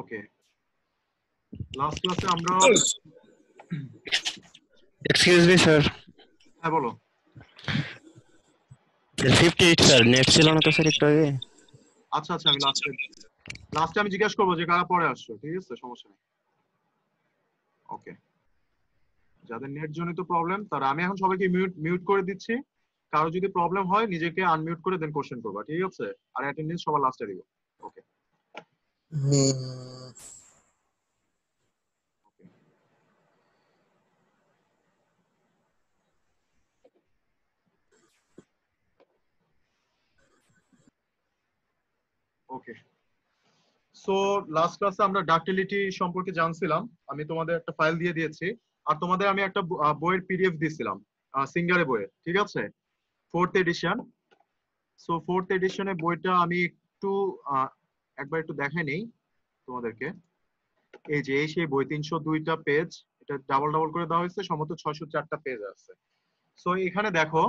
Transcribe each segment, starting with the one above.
ওকে, last ক্লাসে আমরা excuse me sir, হ্যাঁ বলো। 58 স্যার, নেট ছিল না তো স্যার একটু আগে। আচ্ছা আচ্ছা, আমি লাস্টে আমি জিজ্ঞেস করবো যে কারা পরে আসছো, ঠিক আছে, সমস্যা নেই। ওকে, যাদের নেট জনিত প্রবলেম তারা, আমি এখন সবাইকে মিউট মিউট করে দিচ্ছি। কারো যদি প্রবলেম হয় নিজেকে আনমিউট করে দেন কোশ্চেন করবা, ঠিক আছে? আর অ্যাটেন্ডেন্স সবার লাস্টে দিব। ওকে ওকে, সো লাস্ট ক্লাসে আমরা ডাক্টিলিটি সম্পর্কে জানছিলাম। আমি তোমাদের একটা ফাইল দিয়ে দিয়েছি, আর তোমাদের আমি একটা বইয়ের পিডিএফ দিয়েছিলাম, সিঙ্গারে বইয়ের, ঠিক আছে, 4th এডিশন। সো 4th এডিশনে বইটা আমি একটু একবার একটু দেখাই নেই তোমাদেরকে। এই যে এই সেই বই, 302টা পেজ, এটা ডাবল ডাবল করে দেওয়া হয়েছে, সম্ভবত 604টা পেজ আছে। সো এখানে দেখো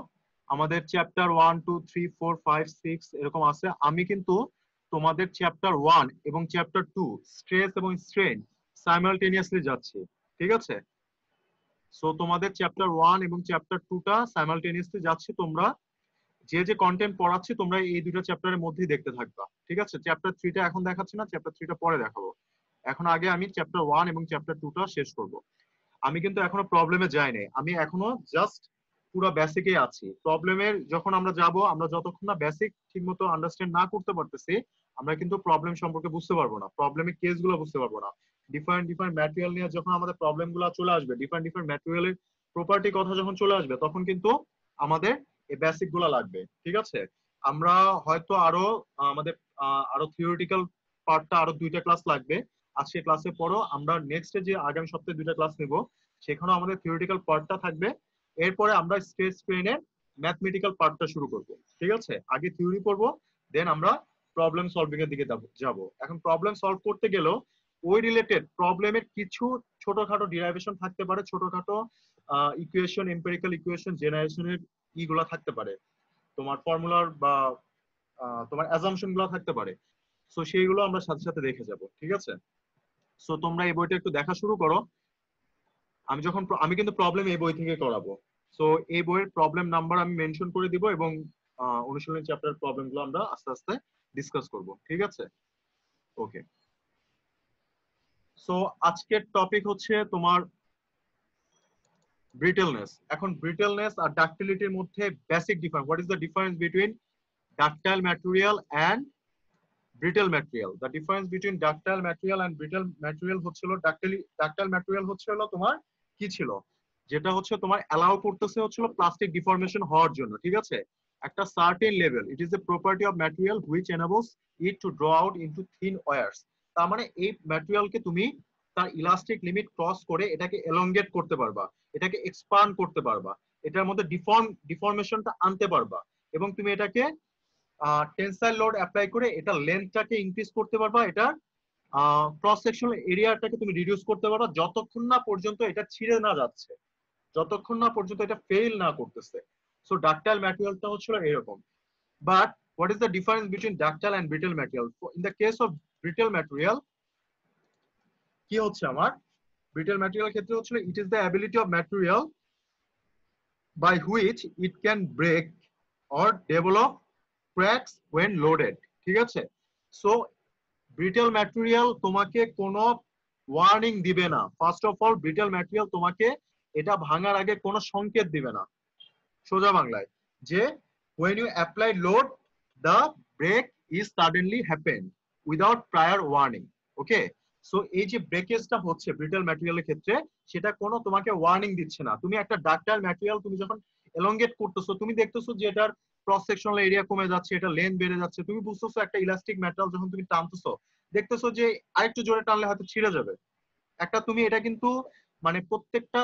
আমাদের চ্যাপ্টার 1 2 3 4 5 6 এরকম আছে। আমি কিন্তু তোমাদের চ্যাপ্টার 1 এবং চ্যাপ্টার 2 স্ট্রেস এবং স্ট্রেন সাইমালটেনিয়াসলি যাচ্ছি, ঠিক আছে? সো তোমাদের চ্যাপ্টার 1 এবং চ্যাপ্টার 2টা সাইমালটেনিয়াসলি যাচ্ছে। তোমরা যে যে কন্টেন্ট পড়াচ্ছি তোমরা এই দুটো চ্যাপ্টারের মধ্যেই দেখতে থাকবা, ঠিক আছে? চ্যাপ্টার 3টা এখন দেখাচ্ছি না, চ্যাপ্টার 3টা পরে দেখাবো। এখন আগে আমি চ্যাপ্টার 1 এবং চ্যাপ্টার 2টা শেষ করব। আমি কিন্তু এখনো প্রবলেমে যাই নাই, আমি এখনো জাস্ট পুরো বেসিকে আছি। প্রবলেমের যখন আমরা যাব, আমরা যতক্ষণ না বেসিক ঠিকমতো আন্ডারস্ট্যান্ড না করতে পারতেছি, আমরা কিন্তু প্রবলেম সম্পর্কে বুঝতে পারবো না, প্রবলেমের কেসগুলো বুঝতে পারবো না। ডিফারেন্ট ডিফারেন্ট ম্যাটেরিয়াল নিয়ে যখন আমাদের প্রবলেমগুলো চলে আসবে, ডিফারেন্ট ডিফারেন্ট ম্যাটেরিয়ালের প্রপার্টি কথা যখন চলে আসবে, তখন কিন্তু আমাদের এই বেসিক গুলা লাগবে, ঠিক আছে? আমরা হয়তো আরো আমাদের আরো থিওরিটিক্যাল পার্টটা আরো 2টা ক্লাস লাগবে। আজকে ক্লাসে পড়ো, আমরা নেক্সট যে আগামী সপ্তাহে 2টা ক্লাস নেব, সেখানেও আমাদের থিওরিটিক্যাল পার্টটা থাকবে। এরপরে আমরা স্ট্রেস স্ট্রেইনের ম্যাথমেটিক্যাল পার্টটা শুরু করব, ঠিক আছে? আগে থিওরি পড়ব, দেন আমরা প্রবলেম সলভিং এর দিকে যাব। এখন প্রবলেম সলভ করতে গেলেও ওই রিলেটেড প্রবলেমের কিছু ছোটখাটো ডিরাইভেশন থাকতে পারে, ছোটখাটো ইকুয়েশন, এম্পিরিক্যাল ইকুয়েশন জেনারেশনের ইগুলা থাকতে পারে, তোমার ফর্মুলার বা তোমার অ্যাজাম্পশন গুলো থাকতে পারে। সো সেইগুলো আমরা সাথে সাথে দেখে যাব, ঠিক আছে? সো তোমরা এই বইটা একটু দেখা শুরু করো। আমি কিন্তু প্রবলেম এই বই থেকে করাবো। সো এই বইয়ের প্রবলেম নাম্বার আমি মেনশন করে দিব, এবং অনুশীলনী চ্যাপ্টার প্রবলেম গুলো আমরা আস্তে আস্তে ডিসকাস করব, ঠিক আছে? ওকে, সো আজকের টপিক হচ্ছে তোমার ব্রিটেলনেস। এখন ব্রিটেলনেস আর ডাক্টিলিটির মধ্যে basic difference, what is the difference between ductile material and brittle material? The difference between ductile material and brittle material হচ্ছিল, ডাক্টাইল ম্যাটেরিয়াল হচ্ছে হলো তোমার কি ছিল, যেটা হচ্ছে তোমার অ্যালাউ করতেছে হচ্ছিল প্লাস্টিক ডিফর্মেশন হওয়ার জন্য, ঠিক আছে? একটা certain level, it is a property of material which এনাবলস it two draw out into thin wires. তার মানে এই ম্যাটেরিয়ালকে তুমি তার ইলাস্টিক লিমিট ক্রস করে এটাকে এলংগেট করতে পারবা, এটাকে এক্সপান্ড করতে পারবা, এটার মধ্যে ডিফর্মেশনটা আনতে পারবা, এবং তুমি এটাকে টেনসাইল লোড অ্যাপ্লাই করে এটা লেন্থটাকে ইনক্রিজ করতে পারবা, এটা ক্রস সেকশনাল এরিয়াটাকে তুমি রিডিউস করতে পারবা, যতক্ষণ না পর্যন্ত এটা ছিঁড়ে না যাচ্ছে, যতক্ষণ না পর্যন্ত এটা ফেল না করতেছে। সো ডাক্টাইল ম্যাটেরিয়ালটা হচ্ছে এরকম। But what is the difference between ductile and brittle material? In the case of brittle material কি হচ্ছে আমার, ব্রিটেল ম্যাটেরিয়াল ক্ষেত্রে হচ্ছে it is the ability of material by which it can break or develop cracks when loaded, ঠিক আছে? So ব্রিটেল material তোমাকে কোনো warning দিবে না। ফার্স্ট অফ অল, ব্রিটেল ম্যাটেরিয়াল তোমাকে এটা ভাঙার আগে কোনো সংকেত দিবে না, সোজা বাংলায়, যে when you apply load the break is suddenly happen without prior warning, okay? So এই যে ব্রেকেজটা হচ্ছে ব্রিটেল ম্যাটেরিয়ালের ক্ষেত্রে, সেটা কোনো তোমাকে ওয়ার্নিং দিচ্ছে না। তুমি একটা ডাক্টাইল ম্যাটেরিয়াল তুমি যখন এলংগেট করতেছো, তুমি দেখতেছো যে এটার ক্রস সেকশনাল এরিয়া কমে যাচ্ছে, এটা লেন্থ বেড়ে যাচ্ছে, তুমি বুঝতেছো একটা ইলাস্টিক ম্যাটেরিয়াল যখন তুমি টানতেছো, দেখতেছো যে আরেকটু জোরে টানলে হয়তো ছিঁড়ে যাবে একটা, তুমি এটা কিন্তু মানে প্রত্যেকটা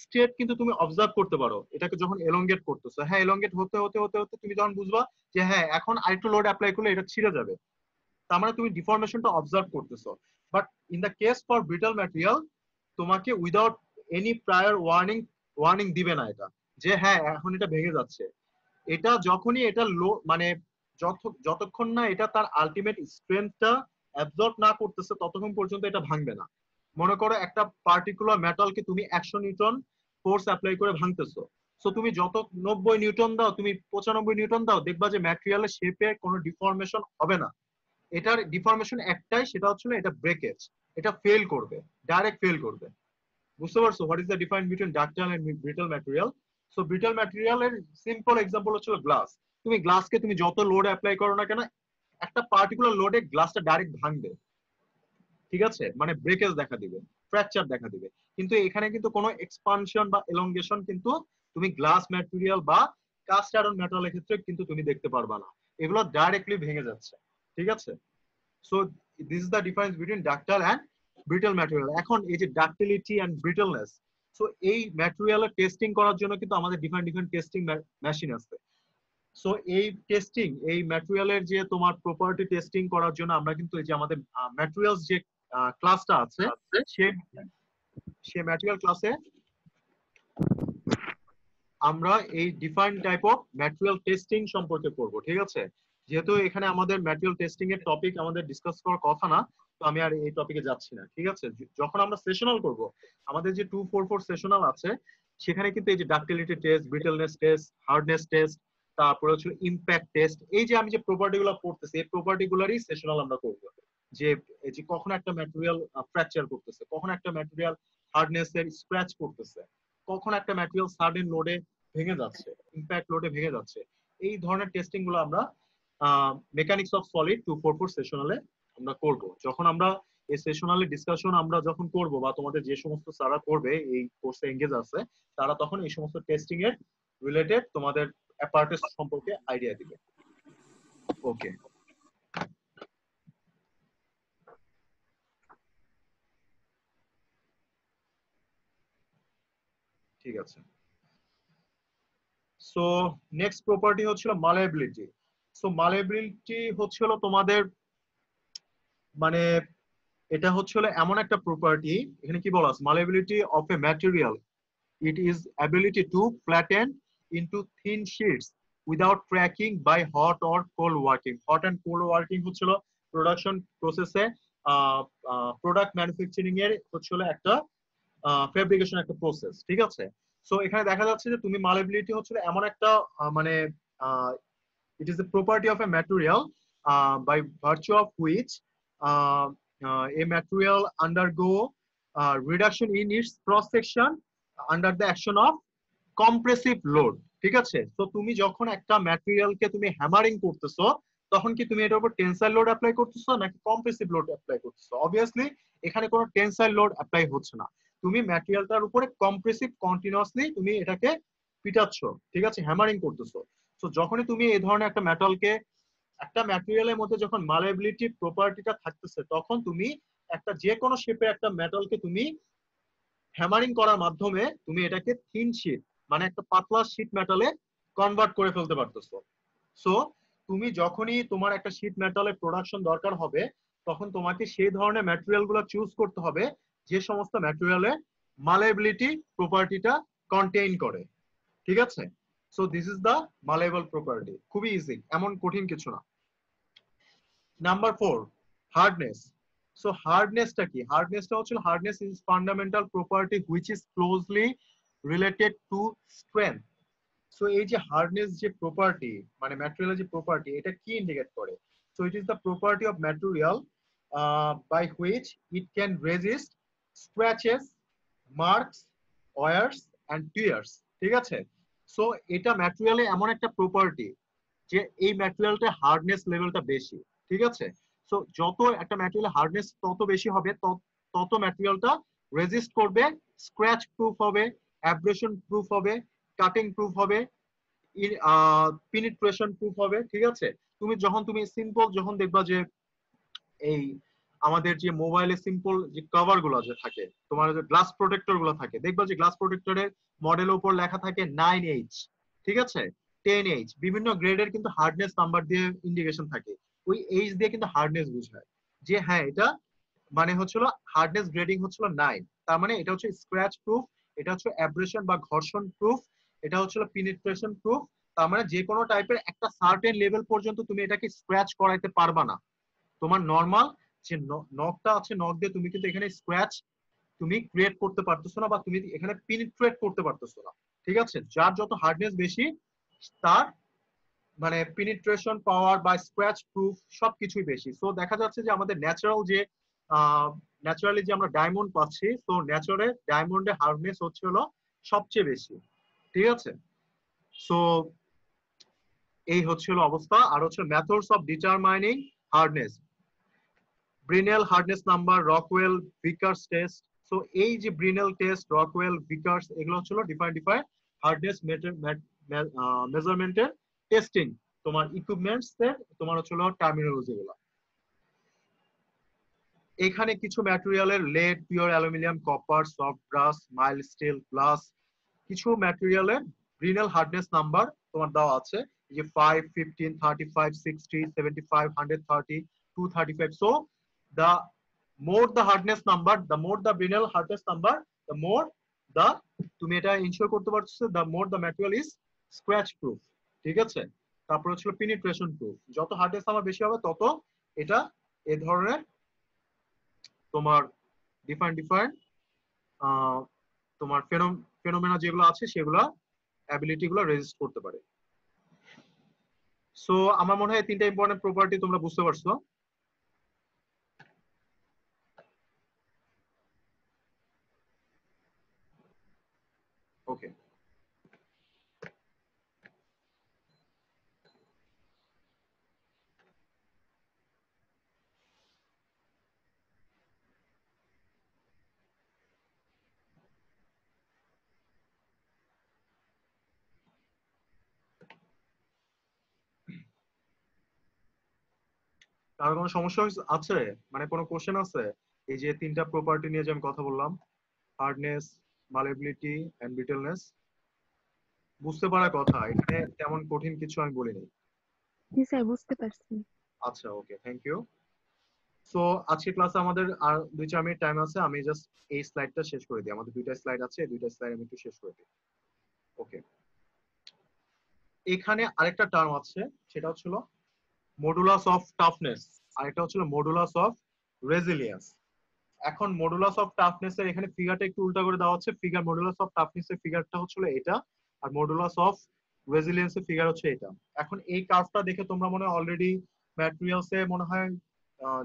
স্টেট কিন্তু তুমি অবজার্ভ করতে পারো এটাকে যখন এলংগেট করতেছো। হ্যাঁ, এলংগেট হতে হতে হতে হতে তুমি যখন বুঝবা যে হ্যাঁ এখন আরেকটু লোড অ্যাপ্লাই করলে এটা ছিঁড়ে যাবে, তার মানে তুমি ডিফর্মেশনটা অবজার্ভ করতেছো। But in the case for brittle material, তোমাকে উইদাউট এনি প্রায়র ওয়ার্নিং দিবে না এটা, যে হ্যাঁ এখন এটা ভেঙে যাচ্ছে। এটা যখনই এটা লো মানে যতক্ষণ না এটা তার আলটিমেট স্ট্রেংথটা অ্যাবজর্ব না করতেছে ততক্ষণ পর্যন্ত এটা ভাঙবে না। মনে করো একটা পার্টিকুলার মেটালকে তুমি 100 নিউটন ফোর্স অ্যাপ্লাই করে ভাঙতেছো, সো তুমি যত 90 নিউটন দাও, তুমি 95 নিউটন দাও, দেখবা যে ম্যাটেরিয়ালের শেপে কোনো ডিফর্মেশন হবে না। এটার ডিফর্মেশন একটাই, সেটা হচ্ছে এটা ব্রেকেজ, এটা ফেল করবে, ডাইরেক্ট ফেল করবে। বুঝতে পারছো what is the difference between ductile and brittle material? So brittle ম্যাটেরিয়ালের সিম্পল এক্সাম্পল হচ্ছে গ্লাস। তুমি গ্লাসকে তুমি যত লোড অ্যাপ্লাই করো না কেন, একটা পার্টিকুলার লোডে গ্লাসটা ডাইরেক্ট ভাঙবে, ঠিক আছে, মানে ব্রেকেজ দেখা দিবে, ফ্র্যাকচার দেখা দিবে। কিন্তু এখানে কিন্তু কোনো এক্সপানশন বা এলংগেশন কিন্তু তুমি গ্লাস ম্যাটেরিয়াল বা কাস্ট আয়রন মেটালের ক্ষেত্রে কিন্তু তুমি দেখতে পারবা না, এগুলো ডাইরেক্টলি ভেঙে যাচ্ছে, ঠিক আছে। So this is the difference between ductile and brittle material. এখন এই যে ডাকটিলিটি এন্ড ব্রিটলনেস, সো এই ম্যাটেরিয়ালের টেস্টিং করার জন্য কিন্তু আমাদের ডিফারেন্ট ডিফারেন্ট টেস্টিং মেশিন আছে। সো এই টেস্টিং, এই ম্যাটেরিয়ালের যে তোমার প্রপার্টি টেস্টিং করার জন্য আমরা কিন্তু এই যে আমাদের ম্যাটেরিয়ালস যে ক্লাসটা আছে, সে সে ম্যাটেরিয়াল ক্লাসে আমরা এই different type of material testing সম্পর্কে পড়বো, ঠিক আছে। যেহেতু এখানে আমাদের ম্যাটেরিয়াল টেস্টিং এর টপিক আমাদের ডিসকাস করার কথা না, তো আমি আর এই টপিকে যাচ্ছি না, ঠিক আছে। যখন আমরা সেশনাল করব, আমাদের যে 244 সেশনাল আছে, সেখানে কিন্তু এই যে ductility test, brittleness test, hardness test, তারপরে হচ্ছে ইমপ্যাক্ট টেস্ট, এই যে আমি যে প্রপার্টি গুলো পড়তেছি, এই প্রপার্টি গুলারই সেশনাল আমরা করব। যে এই যে কখন একটা ম্যাটেরিয়াল ফ্র্যাকচার করতেছে, কখন একটা ম্যাটেরিয়াল হার্ডনেস এর স্ক্র্যাচ করতেছে, কখন একটা ম্যাটেরিয়াল সাডেন লোডে ভেঙে যাচ্ছে, ইমপ্যাক্ট লোডে ভেঙে যাচ্ছে, এই ধরনের টেস্টিং গুলো আমরা মেকানিক্স অফ সলিড 244 সেশনালে আমরা করব। যখন আমরা এই সেশনালে ডিসকাশন আমরা যখন করব, বা তোমাদের যে সমস্ত স্যাররা করবে এই কোর্সে এঙ্গেজ আছে, তারা তখন এই সমস্ত টেস্টিং এর রিলেটেড তোমাদের অ্যাপারেটাস সম্পর্কে আইডিয়া দিবে। ওকে, ঠিক আছে। সো নেক্সট প্রপার্টি হচ্ছিল মালেবিলিটি। সো মালেবিলিটি হচ্ছিল তোমাদের মানে এটা হচ্ছিল এমন একটা প্রপার্টি, এখানে কি বলা আছে, malleability of a material, it is ability to flatten into thin sheets without cracking by hot or cold working. Hot and cold working হচ্ছিল প্রোডাকশন প্রসেসে, প্রোডাক্ট ম্যানুফ্যাকচারিং এর হচ্ছিল একটা ফেব্রিকেশন একটা প্রসেস, ঠিক আছে। সো এখানে দেখা যাচ্ছে যে তুমি মালেবিলিটি হচ্ছিল এমন একটা মানে it is the property of a material by virtue of which a material undergo reduction in its cross section under the action of compressive load, ঠিক আছে। তো তুমি যখন একটা ম্যাটেরিয়ালকে তুমি হ্যামারিং করতেছো, তখন কি তুমি এটার উপর টেনসাইল লোড অ্যাপ্লাই করতেছো নাকি কম্প্রেসিভ লোড অ্যাপ্লাই করতেছো? অবভিয়াসলি এখানে কোনো টেনসাইল লোড অ্যাপ্লাই হচ্ছে না, তুমি ম্যাটেরিয়ালটার উপরে কম্প্রেসিভ কন্টিনিউয়াসলি তুমি এটাকে পিটাচ্ছ, ঠিক আছে, হ্যামারিং করতেছো। তো যখনই তুমি এই ধরনের একটা মেটালকে, একটা ম্যাটেরিয়ালের মধ্যে যখন মালেবিলিটি প্রপার্টিটা থাকতেছে, তখন তুমি একটা যে কোনো শেপে একটা মেটালকে তুমি হ্যামারিং করার মাধ্যমে তুমি এটাকে থিন শীট, মানে একটা পাতলা শীট মেটালে কনভার্ট করে ফেলতে পারতেছো। সো তুমি যখনই তোমার একটা শীট মেটালের প্রোডাকশন দরকার হবে, তখন তোমাকে সেই ধরনের ম্যাটেরিয়াল গুলো চুজ করতে হবে যে সমস্ত ম্যাটেরিয়ালে মালেবিলিটি প্রপার্টিটা কন্টেইন করে, ঠিক আছে। So this is the malleable property, খুবই ইজি, এমন কঠিন কিছু না। Number 4, hardness. সো হার্ডনেসটা কি? হার্ডনেসটা হচ্ছে, hardness is fundamental property which is closely related to strength. So এই যে হার্ডনেস যে প্রপার্টি, মানে ম্যাটেরিয়ালের যে প্রপার্টি, এটা কি ইন্ডিকেট করে? So it is the property of material by which it can resist scratches, marks, wears and tears, ঠিক আছে। সো এটা ম্যাটেরিয়ালে এমন একটা প্রপার্টি যে এই ম্যাটেরিয়ালটা হার্ডনেস লেভেলটা বেশি, ঠিক আছে। সো যত একটা ম্যাটেরিয়াল হার্ডনেস তত বেশি হবে, তত ম্যাটেরিয়ালটা রেজিস্ট করবে, স্ক্র্যাচ প্রুফ হবে, অ্যাব্রেশন প্রুফ হবে, কাটিং প্রুফ হবে, পেনিট্রেশন প্রুফ হবে, ঠিক আছে। তুমি সিম্পল যখন দেখবা যে এই আমাদের যে মোবাইলে সিম্পল যে কভার গুলো যে থাকে, তোমার যে গ্লাস প্রোটেক্টর গুলো থাকে, দেখবা যে গ্লাস প্রোটেক্টরের মডেলের উপর লেখা থাকে 9H, ঠিক আছে, 10H, বিভিন্ন গ্রেডের কিন্তু হার্ডনেস নাম্বার দিয়ে ইন্ডিকেশন থাকে। ওই এইচ দিয়ে কিন্তু হার্ডনেস বোঝায় যে হ্যাঁ এটা মানে হচ্ছিল হার্ডনেস গ্রেডিং হচ্ছিল 9, তার মানে এটা হচ্ছে স্ক্র্যাচ প্রুফ, এটা হচ্ছে অ্যাব্রেশন বা ঘর্ষণ প্রুফ, এটা হচ্ছিল পেনিট্রেশন প্রুফ। তার মানে যে কোনো টাইপের একটা সার্টেন লেভেল পর্যন্ত তুমি এটাকে স্ক্র্যাচ করাইতে পারবা না, তোমার নর্মাল যে নখটা আছে, নখ দিয়ে তুমি কিন্তু এখানে স্ক্র্যাচ তুমি ক্রিয়েট করতে পারতেছো না, বা তুমি এখানে পেনিট্রেট করতে পারতেছো না। ঠিক আছে, যার যত হার্ডনেস বেশি তার মানে পেনিট্রেশন পাওয়ার বা স্ক্র্যাচ প্রুফ সবকিছুই বেশি। সো দেখা যাচ্ছে যে আমাদের ন্যাচারালি যে আমরা ডায়মন্ড পাচ্ছি, তো ন্যাচারাল ডায়মন্ডের হার্ডনেস হচ্ছে হলো সবচেয়ে বেশি। ঠিক আছে, সো এই হচ্ছে হলো অবস্থা। আর হচ্ছে methods of determining hardness, Brinell hardness number, Rockwell Vickers test. So এই যে ব্রিনেল টেস্ট, রকওয়েল ভিকার্স, এগুলো হচ্ছে ডিফারেন্ট হার্ডনেস মেজারমেন্টের টেস্টিং তোমার ইকুইপমেন্টস এর তোমার হচ্ছে টার্মিনোলজি গুলো। এখানে কিছু ম্যাটেরিয়ালের lead, pure aluminium, copper, soft brass, mild steel, glass, কিছু ম্যাটেরিয়ালের ব্রিনেল হার্ডনেস নাম্বার তোমার দেওয়া আছে, যে 5, 15, 35, 60, 75, 130, 235। So the more the hardness number, the more the Brinell hardness number, the more the তুমি এটা ইনশিওর করতে পারছো the more the material is scratch proof। ঠিক আছে, তারপর হচ্ছে penetration proof। যত হার্ডনেস নাম্বার বেশি হবে তত এটা এই ধরনের তোমার ডিফারেন্ট তোমার ফেনোমেনা যেগুলো আছে সেগুলো অ্যাবিলিটি গুলো রেজিস্ট করতে পারে। সো আমার মনে হয় তিনটা ইম্পর্টেন্ট প্রপার্টি তোমরা বুঝতে পারছো। ওকে, কারো কোনো সমস্যা আছে, মানে কোনো কোশ্চেন আছে? এই যে তিনটা প্রপার্টি নিয়ে যে আমি কথা বললাম, হার্ডনেস, মালেবিলিটি এন্ড ব্রিটেলনেস, বুঝতে পারার কথা, এখানে তেমন কঠিন কিছু আমি বলিনি। জি স্যার, বুঝতে পারছি। আচ্ছা, ওকে, থ্যাংক ইউ। সো আজকে ক্লাসে আমাদের আর 2-4 মিনিট টাইম আছে, আমি জাস্ট এই স্লাইডটা শেষ করে দিই। আমাদের দুইটা স্লাইড আছে, এই দুইটা স্লাইড আমি একটু শেষ করে দিই। ওকে, এখানে আরেকটা টার্ম আছে, সেটা হচ্ছিল মডুলাস অফ টাফনেস, আর এটা হচ্ছিল মডুলাস অফ রেজিলিয়েন্স। এখন মডুলাস অফ টাফনেস এর এখানে ফিগারটা একটু উল্টা করে দেওয়া হচ্ছে। মডুলাস অফ টাফনেস এর ফিগারটা হচ্ছিল এটা, আর মডুলাস অফ রেজিলিয়েন্স এর ফিগার হচ্ছে এটা। এখন এই কার্ভটা দেখে তোমরা মনে হয় অলরেডি ম্যাটেরিয়ালস এ মনে হয়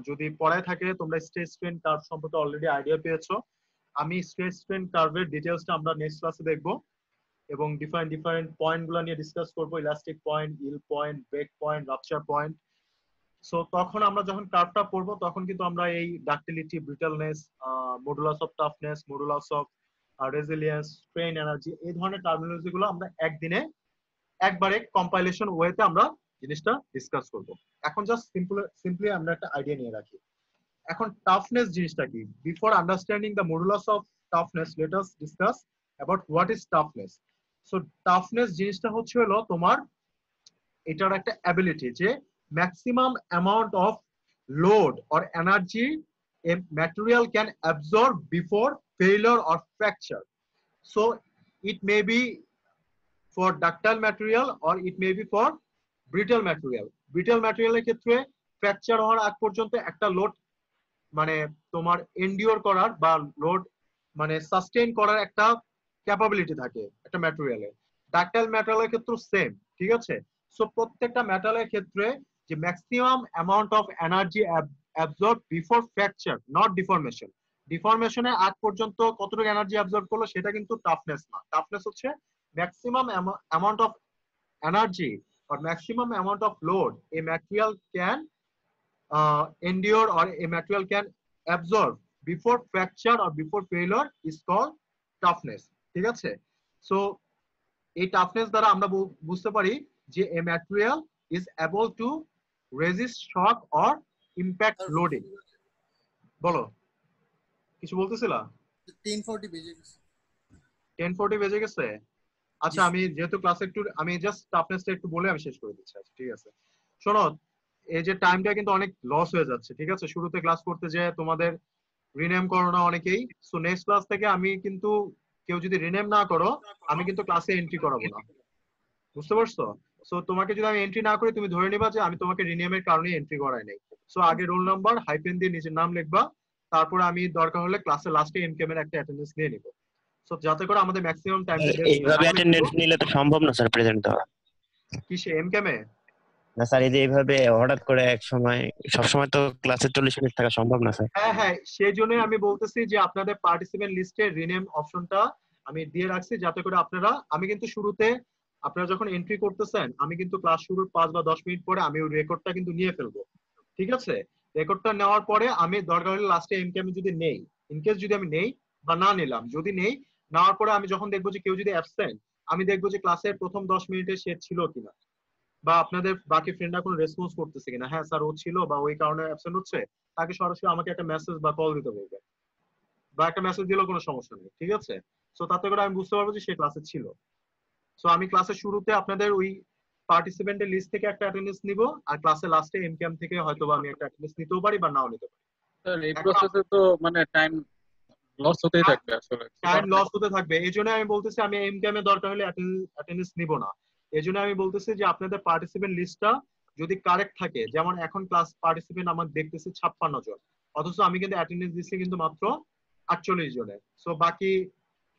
যদি পড়ায় থাকে তোমরা স্ট্রেস স্ট্রেন কার্ভ সম্পর্কে অলরেডি আইডিয়া পেয়েছো। আমি স্ট্রেস স্ট্রেন কার্ভের ডিটেইলসটা আমরা নেক্সট ক্লাসে দেখবো, এবং ডিফারেন্ট পয়েন্ট গুলো নিয়ে ডিসকাস করবো, elastic point, yield point, break point, rupture point. So তখন আমরা যখন কার্ভটা পড়বো তখন কিন্তু আমরা এই ductility, brittleness, modulus of toughness, modulus of resilience, strain energy, এই ধরনের টার্মিনোলজি গুলো আমরা একবারে কম্পাইলেশন ওয়েতে আমরা জিনিসটা ডিসকাস করব। এখন জাস্ট সিম্পলি আমরা একটা আইডিয়া নিয়ে রাখি। এখন টাফনেস জিনিসটা কি? Before understanding the modulus of toughness, let us discuss about what is toughness. So toughness জিনিসটা হচ্ছে হলো তোমার এটার একটা অ্যাবিলিটি, যে maximum amount of load or energy a material can absorb before failure or fracture. So it may be for ductile material or it may be for brittle material. Brittle material এর ক্ষেত্রে fracture হওয়ার আগ পর্যন্ত একটা load মানে তোমার endure করার বা লোড মানে সাস্টেইন করার একটা ক্যাপাবিলিটি থাকে একটা ম্যাটেরিয়ালে। ডাক্টাইল ম্যাটেরিয়ালের ক্ষেত্রে সেম, ঠিক আছে? সো প্রত্যেকটা মেটালের ক্ষেত্রে যে maximum amount of energy absorb before fracture, not deformation. ডিফরমেশনের আগ পর্যন্ত কতটুকু এনার্জি অ্যাবজর্ব করলো সেটা কিন্তু টাফনেস না। টাফনেস হচ্ছে maximum amount of energy or maximum amount of load a material can endure or a material can absorb before fracture or before failure is called toughness। ঠিক আছে, সো এই toughness দ্বারা আমরা বুঝতে পারি যে a material is able to resist shock or impact loading। বলো, কিছু বলতেছিলা? 10:40 বেজে গেছে। 10:40 বেজে গেছে? আচ্ছা, আমি যেহেতু ক্লাসে একটু আমি জাস্ট টাফনেসটা একটু বলে আমি শেষ করে দিচ্ছি। আচ্ছা ঠিক আছে, শোনো, এই যে টাইমটা কিন্তু অনেক লস হয়ে যাচ্ছে। ঠিক আছে, শুরুতে ক্লাস করতে যে তোমাদের রিনেম করো না অনেকেই। সো নেক্সট ক্লাস থেকে আমি কিন্তু কেউ যদি রিনেম না করো আমি কিন্তু ক্লাসে এন্ট্রি করাবো না, বুঝতে পারছো? সো তোমাকে যদি আমি এন্ট্রি না করি তুমি ধরে নিবা যে আমি তোমাকে রিনেমের কারণে এন্ট্রি করাই নাই। সো আগে রোল নাম্বার হাইফেন দিয়ে নিজের নাম লিখবা, তারপর আমি দরকার হলে ক্লাসের লাস্টে এমকেএম এর একটা অ্যাটেন্ডেন্স নিয়ে নিব। সো যাতে করে আমাদের ম্যাক্সিমাম টাইমটা বের হয়। এইভাবে অ্যাটেন্ডেন্স নিলে তো সম্ভব না স্যার প্রেজেন্ট দেওয়া। কিসে এমকেএম এ? না স্যার, এই যে এইভাবে হঠাৎ করে এক সময়, সবসময় তো ক্লাসে 40 মিনিট থাকা সম্ভব না স্যার। হ্যাঁ হ্যাঁ, সেই জন্যই আমি বলতেছি যে আপনাদের পার্টিসিপেন্ট লিস্টে রিনেম অপশনটা আমি দিয়ে রাখছি, যাতে করে আপনারা, আমি কিন্তু শুরুতে আপনারা যখন এন্ট্রি করতেছেন আমি কিন্তু ক্লাস শুরুর 5 বা 10 মিনিট পরে আমি ওই রেকর্ডটা কিন্তু নিয়ে ফেলবো। ঠিক আছে, রেকর্ডটা নেওয়ার পরে আমি দরকার হলে লাস্টে এমকে আমি যদি নেই, ইনকেস যদি আমি নেই বা না নিলাম, যদি নেই, নেওয়ার পরে আমি যখন দেখবো যে কেউ যদি অ্যাবসেন্ট, আমি দেখবো যে ক্লাসের প্রথম 10 মিনিটে সে ছিল কিনা, বা আপনাদের বাকি ফ্রেন্ডরা কোনো রেসপন্স করতেছে কিনা, হ্যাঁ স্যার ও ছিল বা ওই কারণে অ্যাবসেন্ট হচ্ছে, তাকে সরাসরি আমাকে একটা মেসেজ বা কল দিতে বলবে, বা একটা মেসেজ দিলেও কোনো সমস্যা নেই। ঠিক আছে, সো তাতে করে আমি বুঝতে পারবো যে সে ক্লাসে ছিল। সো আমি ক্লাসের শুরুতে আপনাদের ওই পার্টিসিপেন্টের লিস্ট থেকে একটা অ্যাটেন্ডেন্স নিব, আর ক্লাসের লাস্টে এমকেএম থেকে হয়তো আমি একটা অ্যাটেন্ডেন্স নিতেও পারি বা নাও নিতে পারি। স্যার এই এখন প্রসেসে তো মানে টাইম লস হতেই থাকবে আসলে। টাইম লস হতে থাকবে, এই জন্য আমি বলতেছি আমি এমকেএম এ দরকার হলে অ্যাটেন্ডেন্স নিব না। এই জন্য আমি বলতেছি যে আপনাদের পার্টিসিপেন্ট লিস্টটা যদি কারেক্ট থাকে, যেমন এখন ক্লাস পার্টিসিপেন্ট আমার দেখতেছি 56 জন, অথচ আমি কিন্তু অ্যাটেন্ডেন্স দিচ্ছি কিন্তু মাত্র 48 জনের। সো বাকি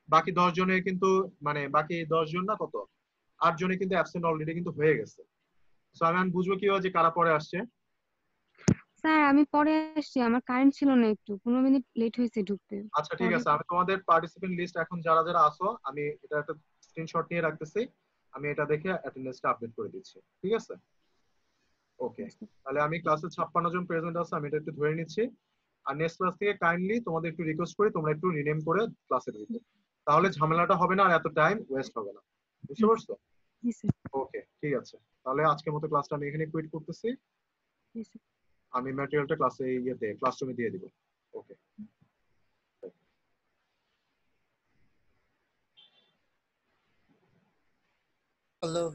বাকি 10 জনের কিন্তু, মানে বাকি 10 জন না কত, 8 জনে কিন্তু অ্যাবসেন্ট অলরেডি কিন্তু হয়ে গেছে। সো আমি বুঝবো কিভাবে যে কারা পরে আসছে? স্যার আমি পরে আসছি, আমার কারেন্ট ছিল না, একটু 15 মিনিট লেট হয়েছে ঢুকতে। আচ্ছা ঠিক পরে আছে, আমি তোমাদের পার্টিসিপেন্ট লিস্ট এখন যারা যারা আসো আমি এটা একটা স্ক্রিনশট নিয়ে রাখতেছি, আমি এটা দেখে অ্যাটেন্ডেন্সটা আপডেট করে দিচ্ছি। ঠিক আছে, ওকে। তাহলে আমি ক্লাসে 56 জন প্রেজেন্ট আছে, আমি এটা একটু ধরে নিচ্ছি। আর নেক্সট ক্লাস থেকে কাইন্ডলি তোমাদের একটু রিকোয়েস্ট করি তোমরা একটু রিনেম করে ক্লাসে দিতে, তাহলে ঝামেলাটা হবে না আর এত টাইম ওয়েস্ট হবে না। বুঝতে পারছো? জি স্যার। ওকে ঠিক আছে, তাহলে আজকের মতো ক্লাসটা আমি এখানে কুইট করতেছি। জি স্যার। আমি ম্যাটেরিয়ালটা ক্লাসে ইয়েতে ক্লাসরুমে দিয়ে দিব। ওকে। Allah.